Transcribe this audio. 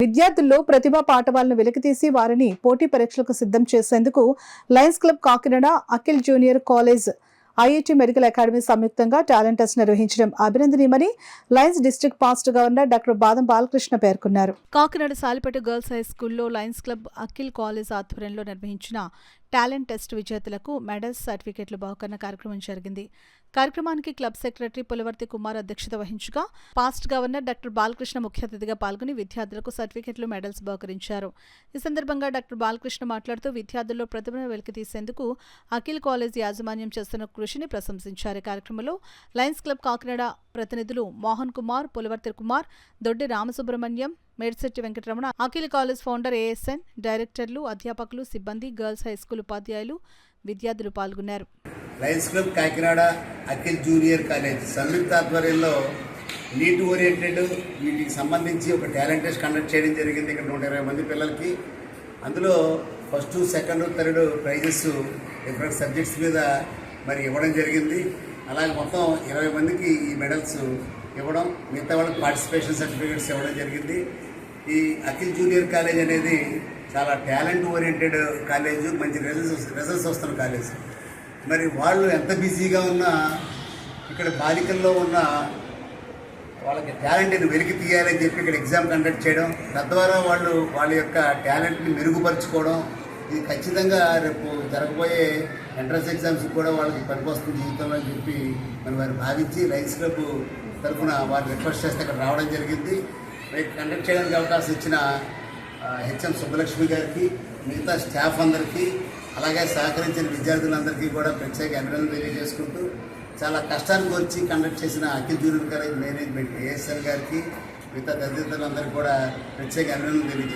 విద్యార్థుల్లో ప్రతిభా పాఠవాలను వెలికితీసి వారిని పోటీ పరీక్షలకు సిద్ధం చేసేందుకు Lions Club Kakinada, Akhil junior college, IIT medical academy సంయుక్తంగా టాలెంట్ టెస్ట్ నిర్వహించడం అభినందనీయమని Lions district past governor doctor బాదం బాలకృష్ణ పేర్కొన్నారు. కాకినాడ సాలిపేట గర్ల్స్ హై స్కూల్లో లయన్స్ క్లబ్, అఖిల్ కాలేజ్ ఆధ్వర్యంలో నిర్వహించిన టాలెంట్ టెస్ట్ విజేతలకు మెడల్స్, సర్టిఫికెట్లు బహుకరణ కార్యక్రమం జరిగింది. కార్యక్రమానికి క్లబ్ సెక్రటరీ పులవర్తి కుమార్ అధ్యక్షత వహించగా పాస్ట్ గవర్నర్ డాక్టర్ బాలకృష్ణ ముఖ్య అతిథిగా పాల్గొని విద్యార్థులకు సర్టిఫికెట్లు, మెడల్స్ బహుకరించారు. ఈ సందర్భంగా డాక్టర్ బాలకృష్ణ మాట్లాడుతూ విద్యార్థుల్లో ప్రతిభను వెలికితీసేందుకు అఖిల్ కాలేజ్ యాజమాన్యం చేస్తున్న కృషిని ప్రశంసించారు. కార్యక్రమంలో లయన్స్ క్లబ్ కాకినాడ ప్రతినిధులు Mohan Kumar, Pulavarthi Kumar, Doddi Ramasubrahmanyam, Medisetti Venkataramana, Akhil college founder ASN, డైరెక్టర్లు, అధ్యాపకులు, సిబ్బంది, గర్ల్స్ హై స్కూల్ ఉపాధ్యాయులు, విద్యార్థులు పాల్గొన్నారు. Lions Club Kakinada, Akhil junior college సంయుక్త ఆధ్వర్యంలో నీట్ ఓరియంటెడ్ వీటికి సంబంధించి ఒక టాలెంట్ టెస్ట్ కండక్ట్ చేయడం జరిగింది. ఇక్కడ 120 మంది పిల్లలకి, అందులో first, second, third prices different subjects మీద మరి ఇవ్వడం జరిగింది. అలాగే మొత్తం 20 మందికి ఈ మెడల్స్ ఇవ్వడం, మిగతా వాళ్ళకి పార్టిసిపేషన్ సర్టిఫికేట్స్ ఇవ్వడం జరిగింది. ఈ అఖిల్ జూనియర్ కాలేజ్ అనేది చాలా టాలెంట్ ఓరియంటెడ్ కాలేజ్, మంచి రిజల్ట్స్ వస్తున్న కాలేజ్. మరి వాళ్ళు ఎంత బిజీగా ఉన్నా ఇక్కడ బాలికల్లో ఉన్న వాళ్ళకి టాలెంట్ని వెలికి తీయాలని చెప్పి ఇక్కడ ఎగ్జామ్ కండక్ట్ చేయడం, తద్వారా వాళ్ళు వాళ్ళ యొక్క టాలెంట్ని మెరుగుపరుచుకోవడం, ఇది ఖచ్చితంగా రేపు జరగబోయే ఎంట్రన్స్ ఎగ్జామ్స్ కూడా వాళ్ళకి పనికొస్తుంది జీవితంలో అని చెప్పి మనం వారు భావించి లయన్స్ క్లబ్ తరఫున వారిని రిక్వెస్ట్ చేస్తే ఇక్కడ రావడం జరిగింది. రేపు కండక్ట్ చేయడానికి అవకాశం ఇచ్చిన హెచ్ఎం సుబ్బలక్ష్మి గారికి, మిగతా స్టాఫ్ అందరికీ, అలాగే సహకరించిన విద్యార్థులందరికీ కూడా ప్రత్యేక అభినందనలు తెలియజేసుకుంటూ, చాలా కష్టాన్ని కోర్చి కండక్ట్ చేసిన Akhil junior college management ASL గారికి, మిగతా తదితరులందరికీ కూడా ప్రత్యేక అభినందనలు తెలియజేసుకుంటారు.